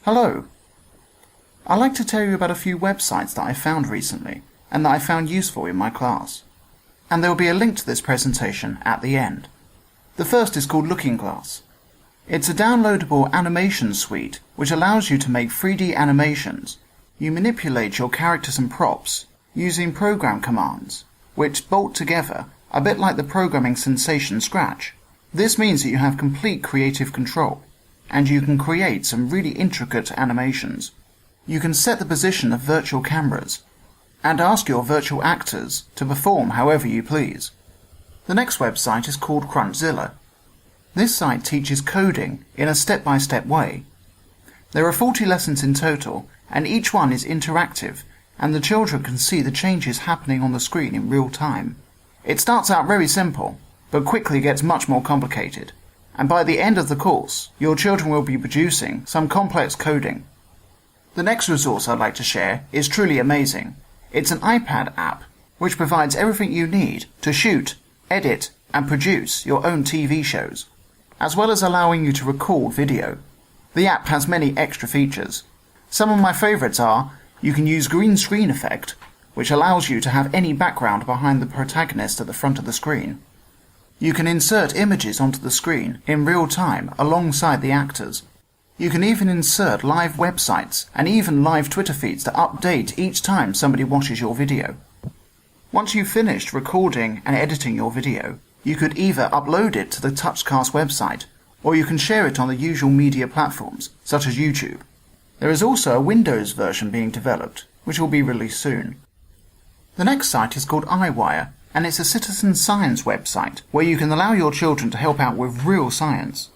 Hello! I'd like to tell you about a few websites that I found recently and that I found useful in my class. And there will be a link to this presentation at the end. The first is called Looking Glass. It's a downloadable animation suite which allows you to make 3D animations. You manipulate your characters and props using program commands, which bolt together a bit like the programming sensation Scratch. This means that you have complete creative control, and you can create some really intricate animations. You can set the position of virtual cameras, and ask your virtual actors to perform however you please. The next website is called Crunchzilla. This site teaches coding in a step-by-step way. There are 40 lessons in total, and each one is interactive, and the children can see the changes happening on the screen in real time. It starts out very simple, but quickly gets much more complicated, and by the end of the course, your children will be producing some complex coding. The next resource I'd like to share is truly amazing. It's an iPad app, which provides everything you need to shoot, edit, and produce your own TV shows, as well as allowing you to record video. The app has many extra features. Some of my favourites are, you can use green screen effect, which allows you to have any background behind the protagonist at the front of the screen. You can insert images onto the screen in real time alongside the actors. You can even insert live websites and even live Twitter feeds to update each time somebody watches your video. Once you've finished recording and editing your video, you could either upload it to the Touchcast website, or you can share it on the usual media platforms, such as YouTube. There is also a Windows version being developed, which will be released soon. The next site is called iWire, and it's a citizen science website where you can allow your children to help out with real science.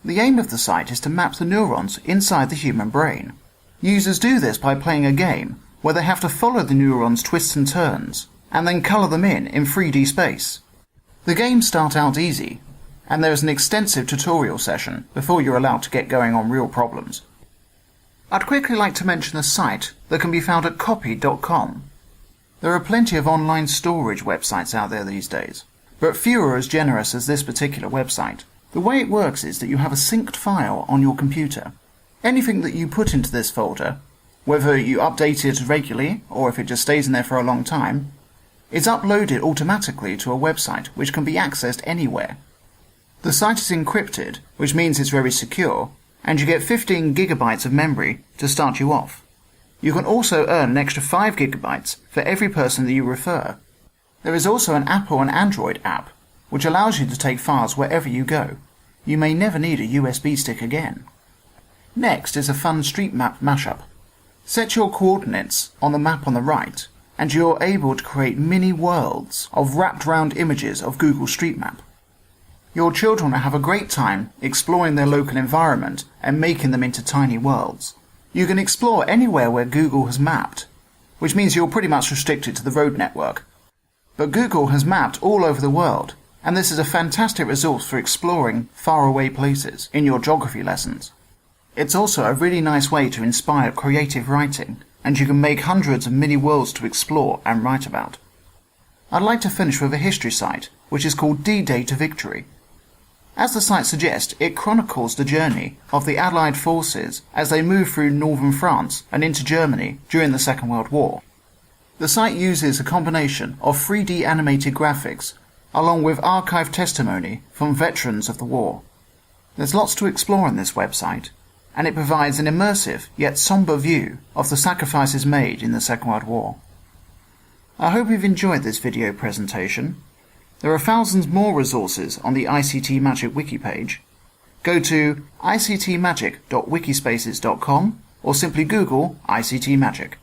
The aim of the site is to map the neurons inside the human brain. Users do this by playing a game where they have to follow the neurons' twists and turns, and then colour them in 3D space. The games start out easy, and there is an extensive tutorial session before you're allowed to get going on real problems. I'd quickly like to mention a site that can be found at copy.com. There are plenty of online storage websites out there these days, but few are as generous as this particular website. The way it works is that you have a synced file on your computer. Anything that you put into this folder, whether you update it regularly or if it just stays in there for a long time, is uploaded automatically to a website which can be accessed anywhere. The site is encrypted, which means it's very secure, and you get 15 gigabytes of memory to start you off. You can also earn an extra 5 gigabytes for every person that you refer. There is also an Apple and Android app, which allows you to take files wherever you go. You may never need a USB stick again. Next is a fun street map mashup. Set your coordinates on the map on the right, and you're able to create mini worlds of wrapped round images of Google Street Map. Your children will have a great time exploring their local environment and making them into tiny worlds. You can explore anywhere where Google has mapped, which means you're pretty much restricted to the road network. But Google has mapped all over the world, and this is a fantastic resource for exploring faraway places in your geography lessons. It's also a really nice way to inspire creative writing, and you can make hundreds of mini worlds to explore and write about. I'd like to finish with a history site, which is called D-Day to Victory. As the site suggests, it chronicles the journey of the Allied forces as they moved through northern France and into Germany during the Second World War. The site uses a combination of 3D animated graphics along with archived testimony from veterans of the war. There's lots to explore on this website, and it provides an immersive yet sombre view of the sacrifices made in the Second World War. I hope you've enjoyed this video presentation. There are thousands more resources on the ICT Magic wiki page. Go to ictmagic.wikispaces.com or simply Google ICT Magic.